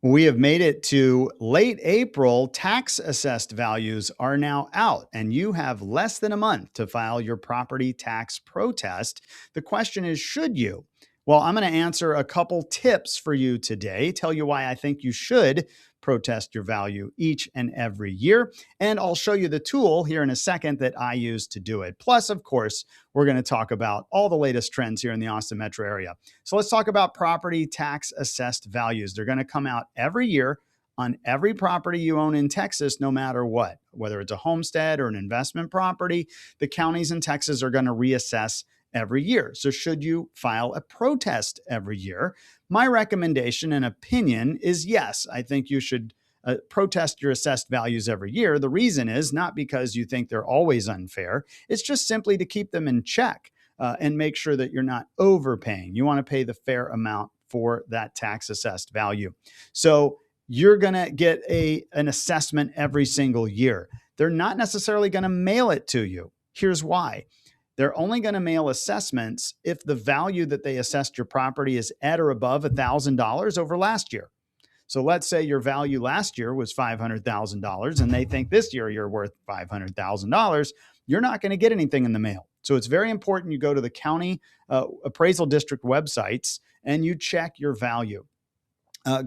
We have made it to late April. Tax assessed values are now out, and you have less than a month to file your property tax protest. The question is, should you? Well, I'm going to answer a couple tips for you today, tell you why I think you should protest your value each and every year. And I'll show you the tool here in a second that I use to do it. Plus, of course, we're going to talk about all the latest trends here in the Austin metro area. So let's talk about property tax assessed values. They're going to come out every year on every property you own in Texas, no matter what, whether it's a homestead or an investment property. The counties in Texas are going to reassess every year. So should you file a protest every year? My recommendation and opinion is yes, I think you should protest your assessed values every year. The reason is not because you think they're always unfair. It's just simply to keep them in check. And make sure that you're not overpaying. You want to pay the fair amount for that tax assessed value. So you're going to get an assessment every single year. They're not necessarily going to mail it to you. Here's why. They're only going to mail assessments if the value that they assessed your property is at or above $1,000 over last year. So let's say your value last year was $500,000 and they think this year you're worth $500,000. You're not going to get anything in the mail. So it's very important you go to the county appraisal district websites and you check your value.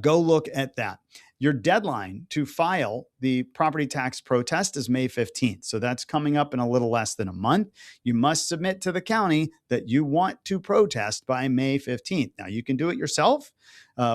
Go look at that. Your deadline to file the property tax protest is May 15th. So that's coming up in a little less than a month. You must submit to the county that you want to protest by May 15th. Now, you can do it yourself,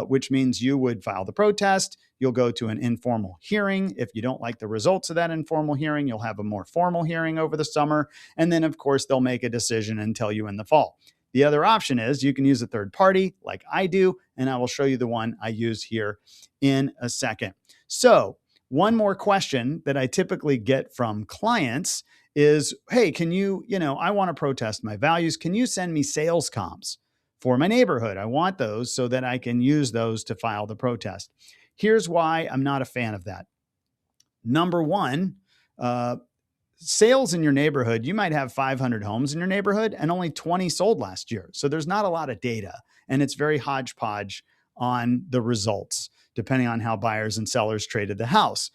which means you would file the protest. You'll go to an informal hearing. If you don't like the results of that informal hearing, you'll have a more formal hearing over the summer. And then, of course, they'll make a decision and tell you in the fall. The other option is you can use a third party like I do, and I will show you the one I use here in a second. So one more question that I typically get from clients is, hey, can you, I want to protest my values. Can you send me sales comps for my neighborhood? I want those so that I can use those to file the protest. Here's why I'm not a fan of that. Number one, sales in your neighborhood, you might have 500 homes in your neighborhood and only 20 sold last year. So there's not a lot of data and it's very hodgepodge on the results, depending on how buyers and sellers traded the house.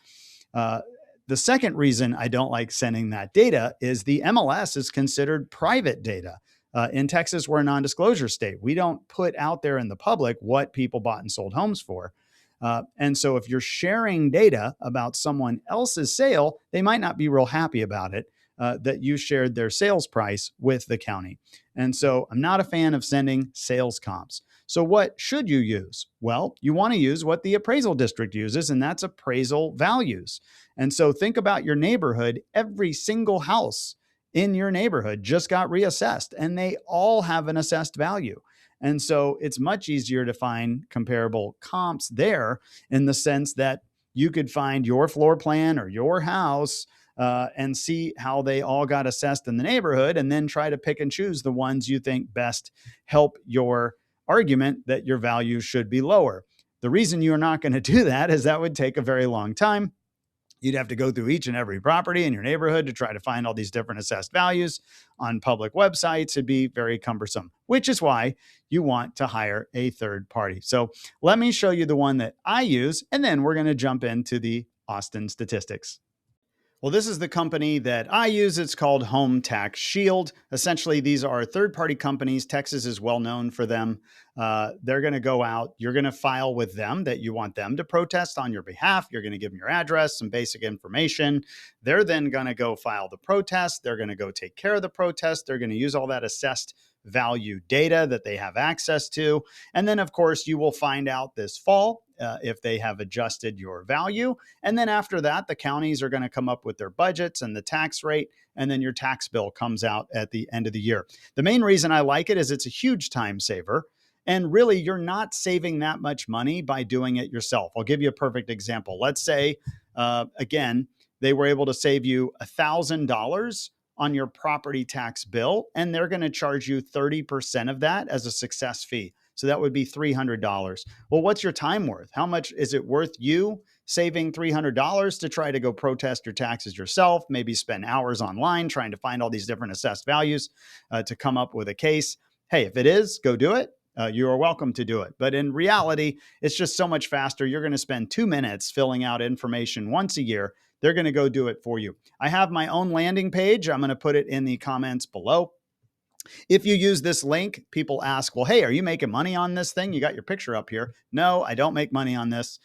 The second reason I don't like sending that data is the MLS is considered private data. In Texas, we're a non-disclosure state. We don't put out there in the public what people bought and sold homes for. And so if you're sharing data about someone else's sale, they might not be real happy about it, that you shared their sales price with the county. And so I'm not a fan of sending sales comps. So what should you use? Well, you want to use what the appraisal district uses, and that's appraisal values. And so think about your neighborhood. Every single house in your neighborhood just got reassessed, and they all have an assessed value. And so it's much easier to find comparable comps there in the sense that you could find your floor plan or your house and see how they all got assessed in the neighborhood, and then try to pick and choose the ones you think best help your argument that your value should be lower. The reason you're not going to do that is that would take a very long time. You'd have to go through each and every property in your neighborhood to try to find all these different assessed values on public websites. It'd be very cumbersome, which is why you want to hire a third party. So let me show you the one that I use, and then we're going to jump into the Austin statistics. Well, this is the company that I use. It's called Home Tax Shield. Essentially, these are third-party companies. Texas is well known for them. They're going to go out. You're going to file with them that you want them to protest on your behalf. You're going to give them your address, some basic information. They're then going to go file the protest. They're going to go take care of the protest. They're going to use all that assessed value data that they have access to. And then, of course, you will find out this fall if they have adjusted your value. And then after that, the counties are going to come up with their budgets and the tax rate, and then your tax bill comes out at the end of the year. The main reason I like it is it's a huge time saver. And really, you're not saving that much money by doing it yourself. I'll give you a perfect example. Let's say, again, they were able to save you $1,000 on your property tax bill, and they're going to charge you 30% of that as a success fee. So that would be $300. Well, what's your time worth? How much is it worth you saving $300 to try to go protest your taxes yourself, maybe spend hours online trying to find all these different assessed values to come up with a case? Hey, if it is, go do it. you are welcome to do it. But in reality, it's just so much faster. You're going to spend 2 minutes filling out information once a year. They're going to go do it for you. I have my own landing page. I'm going to put it in the comments below. If you use this link, people ask, well, hey, are you making money on this thing? You got your picture up here. No, I don't make money on this.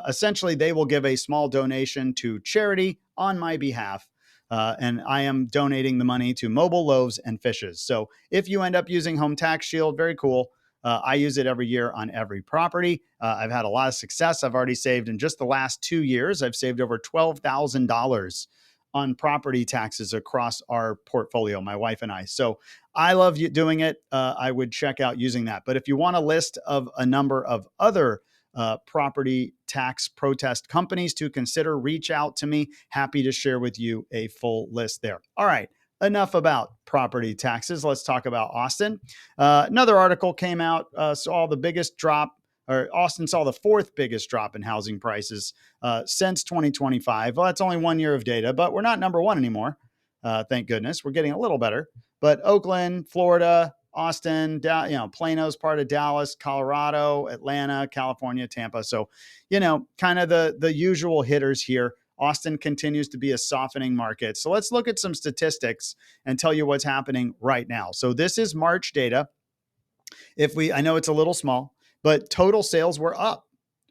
Essentially, they will give a small donation to charity on my behalf. And I am donating the money to Mobile Loaves and Fishes. So if you end up using Home Tax Shield, very cool. I use it every year on every property. I've had a lot of success. I've already saved in just the last 2 years, I've saved over $12,000 on property taxes across our portfolio, my wife and I. So I love doing it. I would check out using that. But if you want a list of a number of other property tax protest companies to consider, reach out to me. Happy to share with you a full list there. All right. Enough about property taxes. Let's talk about Austin. Another article came out, saw the biggest drop, or Austin saw the fourth biggest drop in housing prices since 2025. Well, that's only 1 year of data, but we're not number one anymore. Thank goodness. We're getting a little better. But Oakland, Florida, Austin, Plano's part of Dallas, Colorado, Atlanta, California, Tampa. So, kind of the usual hitters here. Austin continues to be a softening market. So let's look at some statistics and tell you what's happening right now. So this is March data. I know it's a little small, but total sales were up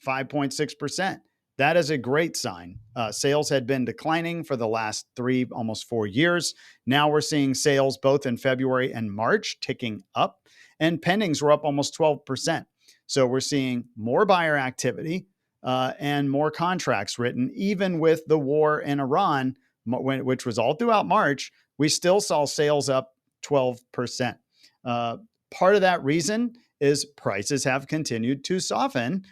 5.6%. That is a great sign. Sales had been declining for the last almost 4 years. Now we're seeing sales both in February and March ticking up, and pendings were up almost 12%. So we're seeing more buyer activity and more contracts written, even with the war in Iran, which was all throughout March. We still saw sales up 12%. Part of that reason is prices have continued to soften.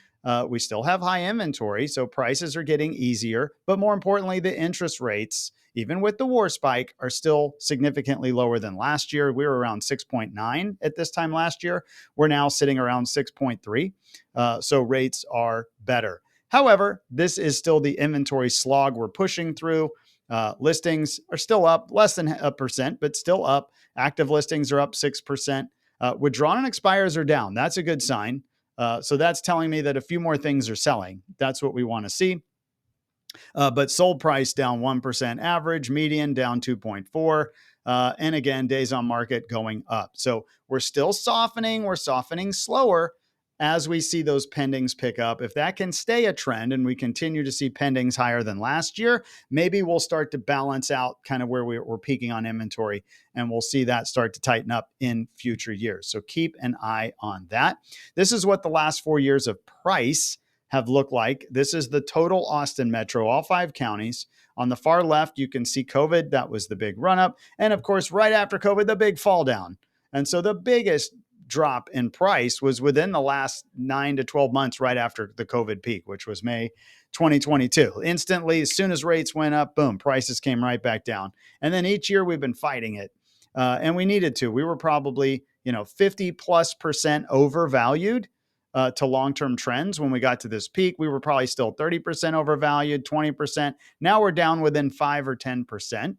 We still have high inventory, so prices are getting easier. But more importantly, the interest rates, even with the war spike, are still significantly lower than last year. We were around 6.9 at this time last year. We're now sitting around 6.3. So rates are better. However, this is still the inventory slog we're pushing through. Listings are still up less than 1%, but still up. Active listings are up 6%. Withdrawn and expires are down. That's a good sign. So that's telling me that a few more things are selling. That's what we want to see. But sold price down 1%, average, median down 2.4. And again, days on market going up. So we're still softening. We're softening slower as we see those pendings pick up. If that can stay a trend and we continue to see pendings higher than last year, maybe we'll start to balance out kind of where we're peaking on inventory, and we'll see that start to tighten up in future years. So keep an eye on that. This is what the last 4 years of price have looked like. This is the total Austin metro, all 5 counties. On the far left, you can see COVID. That was the big run up. And of course, right after COVID, the big fall down. And so the biggest drop in price was within the last 9 to 12 months right after the COVID peak, which was May 2022. Instantly, as soon as rates went up, boom, prices came right back down. And then each year we've been fighting it. And we needed to. We were probably, 50+% overvalued to long-term trends. When we got to this peak, we were probably still 30% overvalued, 20%. Now we're down within 5 or 10%.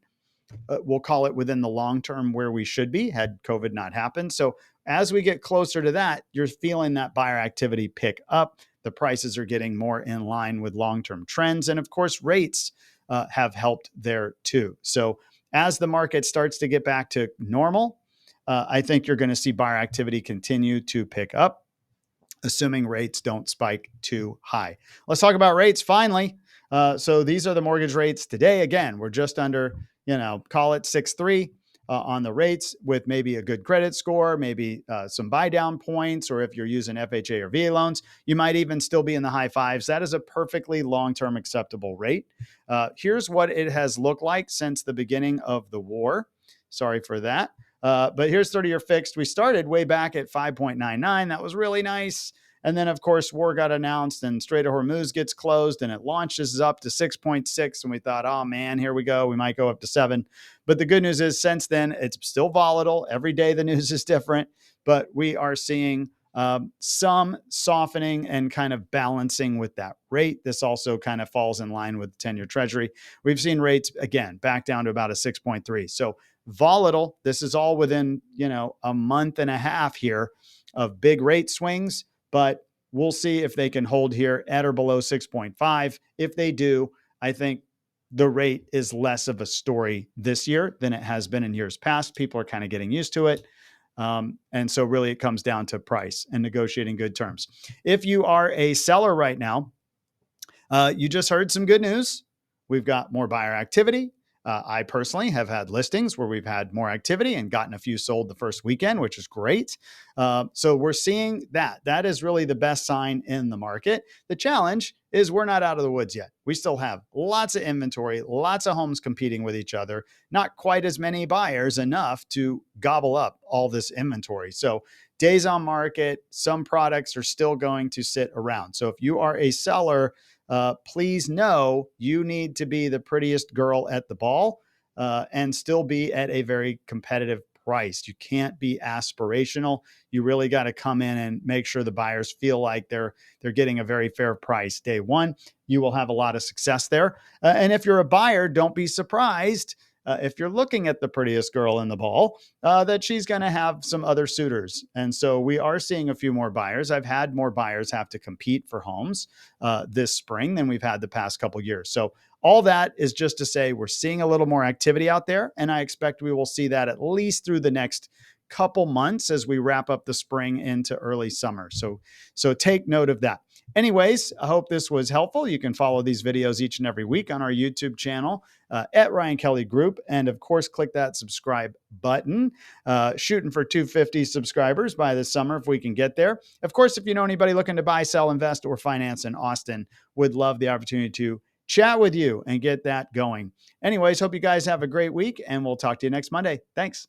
We'll call it within the long term where we should be had COVID not happened. So as we get closer to that, you're feeling that buyer activity pick up. The prices are getting more in line with long-term trends. And of course, rates have helped there too. So as the market starts to get back to normal, I think you're going to see buyer activity continue to pick up, assuming rates don't spike too high. Let's talk about rates finally. So these are the mortgage rates today. Again, we're just under, call it 6.3 on the rates, with maybe a good credit score, maybe some buy down points, or if you're using FHA or VA loans, you might even still be in the high 5s. That is a perfectly long-term acceptable rate. Here's what it has looked like since the beginning of the war. Sorry for that. But here's 30-year fixed. We started way back at 5.99. That was really nice. And then, of course, war got announced and Strait of Hormuz gets closed and it launches up to 6.6. And we thought, oh, man, here we go. We might go up to 7. But the good news is since then, it's still volatile. Every day the news is different. But we are seeing some softening and kind of balancing with that rate. This also kind of falls in line with the 10-year Treasury. We've seen rates, again, back down to about a 6.3. So volatile. This is all within, a month and a half here. of big rate swings, but we'll see if they can hold here at or below 6.5. If they do, I think the rate is less of a story this year than it has been in years past. People are kind of getting used to it. And so really it comes down to price and negotiating good terms. If you are a seller right now, you just heard some good news. We've got more buyer activity. I personally have had listings where we've had more activity and gotten a few sold the first weekend, which is great. So we're seeing that. That is really the best sign in the market. The challenge is we're not out of the woods yet. We still have lots of inventory, lots of homes competing with each other, not quite as many buyers, enough to gobble up all this inventory. So days on market, some products are still going to sit around. So if you are a seller, please know you need to be the prettiest girl at the ball and still be at a very competitive price. You can't be aspirational. You really got to come in and make sure the buyers feel like they're getting a very fair price day one. You will have a lot of success there. And if you're a buyer, don't be surprised if you're looking at the prettiest girl in the ball, that she's going to have some other suitors. And so we are seeing a few more buyers. I've had more buyers have to compete for homes this spring than we've had the past couple of years. So all that is just to say we're seeing a little more activity out there, and I expect we will see that at least through the next couple months as we wrap up the spring into early summer. So take note of that. Anyways, I hope this was helpful. You can follow these videos each and every week on our YouTube channel at Ryan Kelly Group. And of course, click that subscribe button. Shooting for 250 subscribers by this summer if we can get there. Of course, if you know anybody looking to buy, sell, invest, or finance in Austin, would love the opportunity to chat with you and get that going. Anyways, hope you guys have a great week, and we'll talk to you next Monday. Thanks.